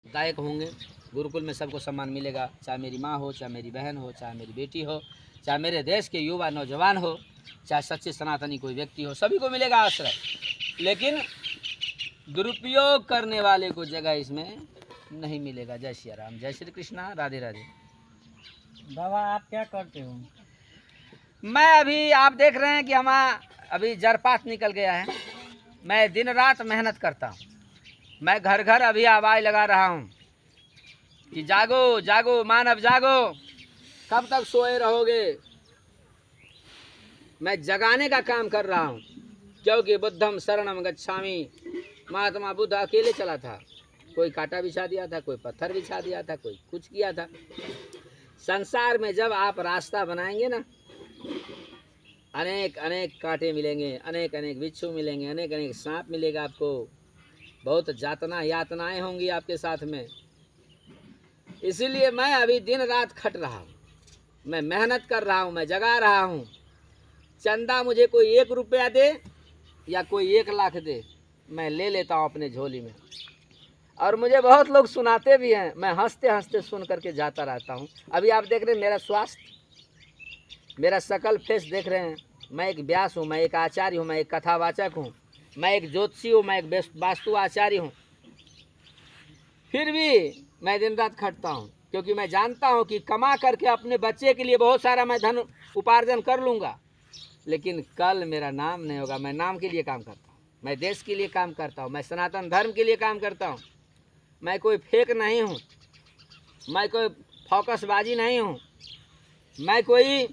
दायक होंगे। गुरुकुल में सबको सम्मान मिलेगा, चाहे मेरी माँ हो, चाहे मेरी बहन हो, चाहे मेरी बेटी हो, चाहे मेरे देश के युवा नौजवान हो, चाहे सच्चे सनातनी कोई व्यक्ति हो, सभी को मिलेगा आश्रय। लेकिन दुरुपयोग करने वाले को जगह इसमें नहीं मिलेगा। जय श्री राम, जय श्री कृष्णा, राधे राधे। बाबा आप क्या करते हो? मैं अभी आप देख रहे हैं कि अभी जरपात निकल गया है। मैं दिन रात मेहनत करता हूँ। मैं घर घर अभी आवाज़ लगा रहा हूँ कि जागो जागो मानव जागो, कब तक सोए रहोगे। मैं जगाने का काम कर रहा हूँ, क्योंकि बुद्धम शरणम गच्छामि। महात्मा बुद्ध अकेले चला था, कोई कांटा बिछा दिया था, कोई पत्थर बिछा दिया था, कोई कुछ किया था। संसार में जब आप रास्ता बनाएंगे ना, अनेक अनेक कांटे मिलेंगे, अनेक अनेक बिच्छू मिलेंगे, अनेक अनेक सांप मिलेगा आपको, बहुत यातनाएं होंगी आपके साथ में। इसीलिए मैं अभी दिन रात खट रहा हूँ, मैं मेहनत कर रहा हूँ, मैं जगा रहा हूँ। चंदा मुझे कोई 1 रुपया दे या कोई 1 लाख दे, मैं ले लेता हूँ अपने झोली में। और मुझे बहुत लोग सुनाते भी हैं, मैं हंसते हंसते सुन करके जाता रहता हूँ। अभी आप देख रहे हैं मेरा स्वास्थ्य, मेरा सकल फेस देख रहे हैं। मैं एक व्यास हूँ, मैं एक आचार्य हूँ, मैं एक कथावाचक हूँ, मैं एक ज्योतिषी हूँ, मैं एक वास्तु आचार्य हूँ। फिर भी मैं दिन रात खटता हूँ, क्योंकि मैं जानता हूँ कि कमा करके अपने बच्चे के लिए बहुत सारा मैं धन उपार्जन कर लूँगा, लेकिन कल मेरा नाम नहीं होगा। मैं नाम के लिए काम करता हूँ, मैं देश के लिए काम करता हूँ, मैं सनातन धर्म के लिए काम करता हूँ। मैं कोई फेक नहीं हूँ, मैं कोई फोकसबाजी नहीं हूँ, मैं कोई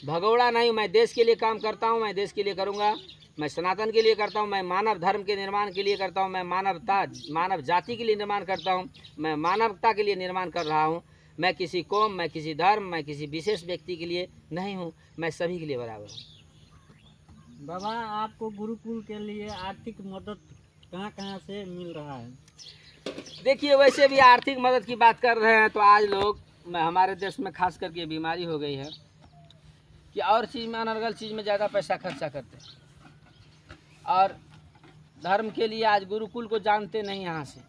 भगोड़ा नहीं हूँ। मैं देश के लिए काम करता हूँ, मैं देश के लिए करूँगा, मैं सनातन के लिए करता हूँ, मैं मानव धर्म के निर्माण के लिए करता हूँ, मैं मानव जाति के लिए निर्माण करता हूँ, मैं मानवता के लिए निर्माण कर रहा हूँ। मैं किसी कौम, मैं किसी धर्म, मैं किसी विशेष व्यक्ति के लिए नहीं हूँ, मैं सभी के लिए बराबर हूँ। बाबा आपको गुरुकुल के लिए आर्थिक मदद कहाँ कहाँ से मिल रहा है? देखिए, वैसे भी आर्थिक मदद की बात कर रहे हैं तो आज लोग हमारे देश में खास करके बीमारी हो गई है कि और चीज़ में, अनर्गल चीज़ में ज़्यादा पैसा खर्चा करते हैं, और धर्म के लिए आज गुरुकुल को जानते नहीं। यहाँ से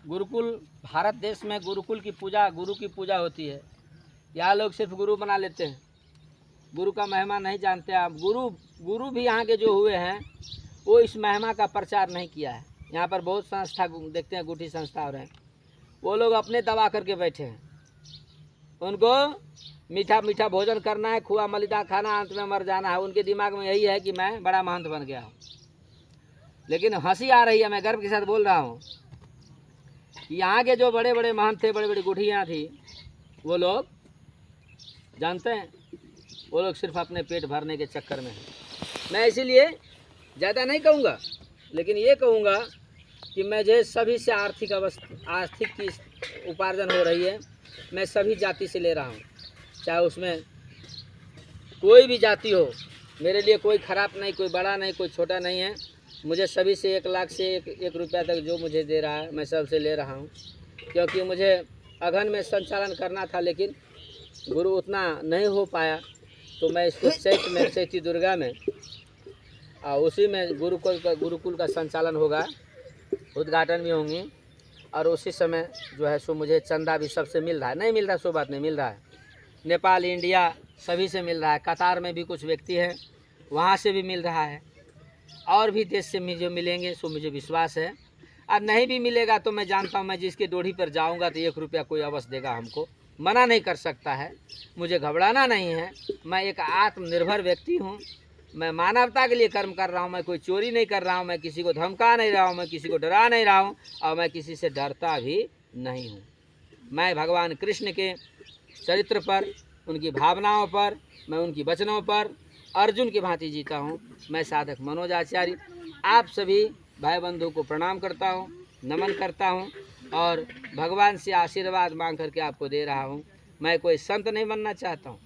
गुरुकुल, भारत देश में गुरुकुल की पूजा, गुरु की पूजा होती है। यहाँ लोग सिर्फ गुरु बना लेते हैं, गुरु का महिमा नहीं जानते। आप गुरु भी यहाँ के जो हुए हैं वो इस महिमा का प्रचार नहीं किया है। यहाँ पर बहुत संस्था देखते हैं, गुठी संस्था हो रहे हैं, वो लोग अपने दबा करके बैठे हैं। उनको मीठा मीठा भोजन करना है, खुआ मलिदा खाना, अंत में मर जाना है। उनके दिमाग में यही है कि मैं बड़ा महंत बन गया हूँ। लेकिन हंसी आ रही है, मैं गर्व के साथ बोल रहा हूँ कि यहाँ के जो बड़े बड़े महंत थे, बड़ी बड़ी गुठियाँ थी, वो लोग जानते हैं, वो लोग सिर्फ अपने पेट भरने के चक्कर में हैं। मैं इसीलिए ज़्यादा नहीं कहूँगा, लेकिन ये कहूँगा कि मुझे सभी से आर्थिक की उपार्जन हो रही है। मैं सभी जाति से ले रहा हूँ, चाहे उसमें कोई भी जाति हो, मेरे लिए कोई खराब नहीं, कोई बड़ा नहीं, कोई छोटा नहीं है। मुझे सभी से 1 लाख से 1 रुपया तक जो मुझे दे रहा है, मैं सबसे ले रहा हूँ, क्योंकि मुझे अघन में संचालन करना था, लेकिन गुरु उतना नहीं हो पाया, तो मैं इसको चैत में, चैती दुर्गा में, उसी में गुरुकुल का संचालन होगा, उद्घाटन भी होंगी, और उसी समय जो है सो मुझे चंदा भी सबसे मिल रहा है। नहीं मिल रहा सो बात नहीं, मिल रहा है। नेपाल, इंडिया सभी से मिल रहा है। कतार में भी कुछ व्यक्ति हैं, वहाँ से भी मिल रहा है, और भी देश से मुझे मिलेंगे, सो मुझे विश्वास है। और नहीं भी मिलेगा तो मैं जानता हूँ, मैं जिसके डोढ़ी पर जाऊँगा तो 1 रुपया कोई अवश्य देगा, हमको मना नहीं कर सकता है। मुझे घबराना नहीं है, मैं एक आत्मनिर्भर व्यक्ति हूँ। मैं मानवता के लिए कर्म कर रहा हूँ, मैं कोई चोरी नहीं कर रहा हूँ, मैं किसी को धमका नहीं रहा हूँ, मैं किसी को डरा नहीं रहा हूँ, और मैं किसी से डरता भी नहीं हूँ। मैं भगवान कृष्ण के चरित्र पर, उनकी भावनाओं पर, मैं उनकी वचनों पर अर्जुन की भांति जीता हूँ। मैं साधक मनोज आचार्य आप सभी भाई बंधु को प्रणाम करता हूँ, नमन करता हूँ, और भगवान से आशीर्वाद मांग करके आपको दे रहा हूँ। मैं कोई संत नहीं बनना चाहता हूँ,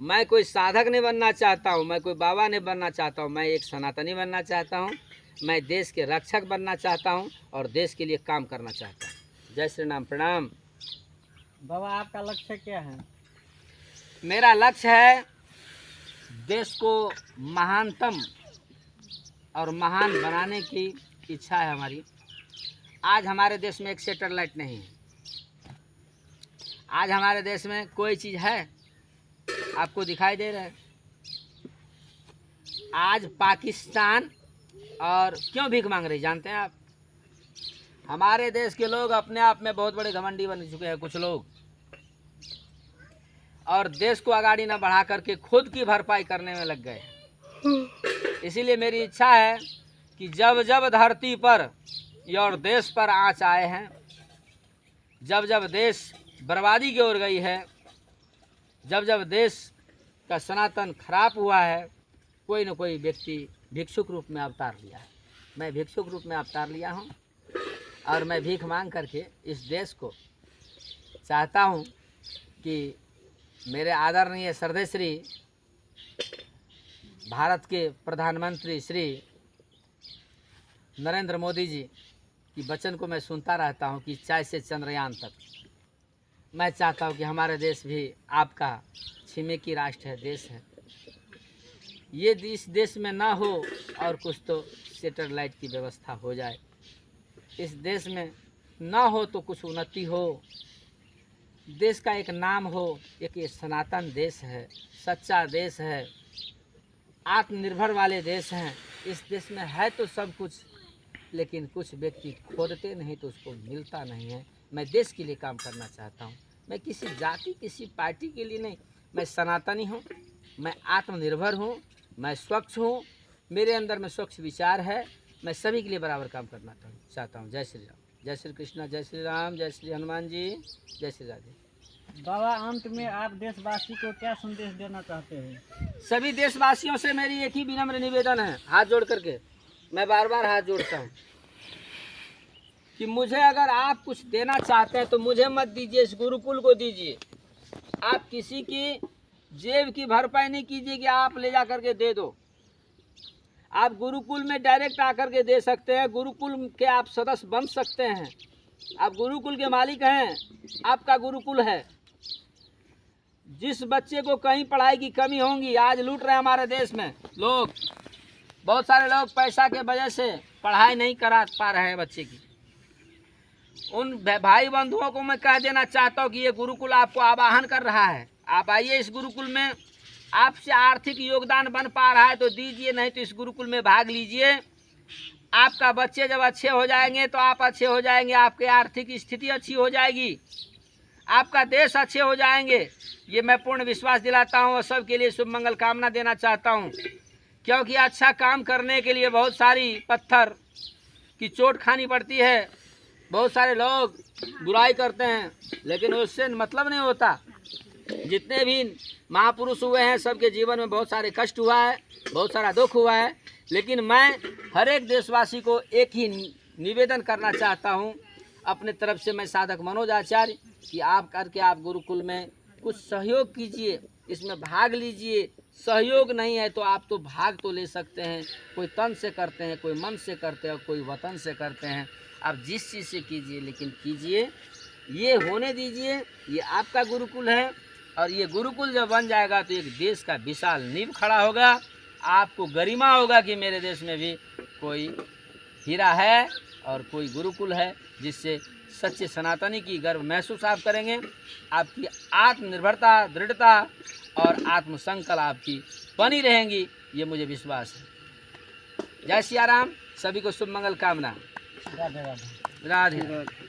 मैं कोई साधक नहीं बनना चाहता हूँ, मैं कोई बाबा नहीं बनना चाहता हूँ, मैं एक सनातनी बनना चाहता हूँ। मैं देश के रक्षक बनना चाहता हूँ और देश के लिए काम करना चाहता हूँ। जय श्री राम, प्रणाम। बाबा आपका लक्ष्य क्या है? मेरा लक्ष्य है देश को महानतम और महान बनाने की इच्छा है हमारी। आज हमारे देश में एक सैटेलाइट नहीं है। आज हमारे देश में कोई चीज़ है आपको दिखाई दे रहा है। आज पाकिस्तान और क्यों भीख मांग रही जानते हैं आप? हमारे देश के लोग अपने आप में बहुत बड़े घमंडी बन चुके हैं कुछ लोग, और देश को आगाड़ी न बढ़ा करके खुद की भरपाई करने में लग गए। इसीलिए मेरी इच्छा है कि जब जब धरती पर और देश पर आँच आए हैं, जब जब देश बर्बादी की ओर गई है, जब जब देश का सनातन खराब हुआ है, कोई न कोई व्यक्ति भिक्षुक रूप में अवतार लिया है। मैं भिक्षुक रूप में अवतार लिया हूँ और मैं भीख मांग करके इस देश को चाहता हूँ कि मेरे आदरणीय श्रद्धेय भारत के प्रधानमंत्री श्री नरेंद्र मोदी जी की वचन को मैं सुनता रहता हूँ कि चाय से चंद्रयान तक। मैं चाहता हूँ कि हमारे देश भी आपका छिमेकी राष्ट्र है, देश है। ये इस देश में ना हो और कुछ तो सैटेलाइट की व्यवस्था हो जाए। इस देश में ना हो तो कुछ उन्नति हो, देश का एक नाम हो। एक ये सनातन देश है, सच्चा देश है, आत्मनिर्भर वाले देश हैं। इस देश में है तो सब कुछ, लेकिन कुछ व्यक्ति खोदते नहीं तो उसको मिलता नहीं है। मैं देश के लिए काम करना चाहता हूँ। मैं किसी जाति किसी पार्टी के लिए नहीं, मैं सनातनी हूँ, मैं आत्मनिर्भर हूँ, मैं स्वच्छ हूँ, मेरे अंदर में स्वच्छ विचार है। मैं सभी के लिए बराबर काम करना चाहता हूँ। जय श्री राम, जय श्री कृष्णा, जय श्री राम, जय श्री हनुमान जी, जय श्री राधे। बाबा, अंत में आप देशवासी को क्या संदेश देना चाहते हैं? सभी देशवासियों से मेरी एक ही विनम्र निवेदन है, हाथ जोड़ करके मैं बार बार हाथ जोड़ता हूँ कि मुझे अगर आप कुछ देना चाहते हैं तो मुझे मत दीजिए, इस गुरुकुल को दीजिए। आप किसी की जेब की भरपाई नहीं कीजिए कि आप ले जा करके दे दो। आप गुरुकुल में डायरेक्ट आकर के दे सकते हैं, गुरुकुल के आप सदस्य बन सकते हैं। आप गुरुकुल के मालिक हैं, आपका गुरुकुल है। जिस बच्चे को कहीं पढ़ाई की कमी होंगी, आज लूट रहे हैं हमारे देश में लोग, बहुत सारे लोग पैसा के वजह से पढ़ाई नहीं करा पा रहे हैं बच्चे की। उन भाई बंधुओं को मैं कह देना चाहता हूँ कि ये गुरुकुल आपको आवाहन कर रहा है। आप आइए इस गुरुकुल में, आपसे आर्थिक योगदान बन पा रहा है तो दीजिए, नहीं तो इस गुरुकुल में भाग लीजिए। आपका बच्चे जब अच्छे हो जाएंगे तो आप अच्छे हो जाएंगे, आपकी आर्थिक स्थिति अच्छी हो जाएगी, आपका देश अच्छे हो जाएंगे। ये मैं पूर्ण विश्वास दिलाता हूँ और सबके लिए शुभ मंगल कामना देना चाहता हूँ। क्योंकि अच्छा काम करने के लिए बहुत सारी पत्थर की चोट खानी पड़ती है, बहुत सारे लोग बुराई करते हैं, लेकिन उससे मतलब नहीं होता। जितने भी महापुरुष हुए हैं सबके जीवन में बहुत सारे कष्ट हुआ है, बहुत सारा दुख हुआ है, लेकिन मैं हर एक देशवासी को एक ही निवेदन करना चाहता हूं अपने तरफ से। मैं साधक मनोज आचार्य कि आप करके आप गुरुकुल में कुछ सहयोग कीजिए, इसमें भाग लीजिए। सहयोग नहीं है तो आप तो भाग तो ले सकते हैं। कोई तन से करते हैं, कोई मन से करते हैं, कोई वतन से करते हैं। आप जिस चीज़ से कीजिए, लेकिन कीजिए, ये होने दीजिए। ये आपका गुरुकुल है और ये गुरुकुल जब बन जाएगा तो एक देश का विशाल नींव खड़ा होगा। आपको गरिमा होगा कि मेरे देश में भी कोई हीरा है और कोई गुरुकुल है, जिससे सच्चे सनातनी की गर्व महसूस आप करेंगे। आपकी आत्मनिर्भरता, दृढ़ता और आत्मसंकल्प आपकी बनी रहेंगी, ये मुझे विश्वास है। जय सिया राम, सभी को शुभ मंगल कामना। राधे राधे। राधे।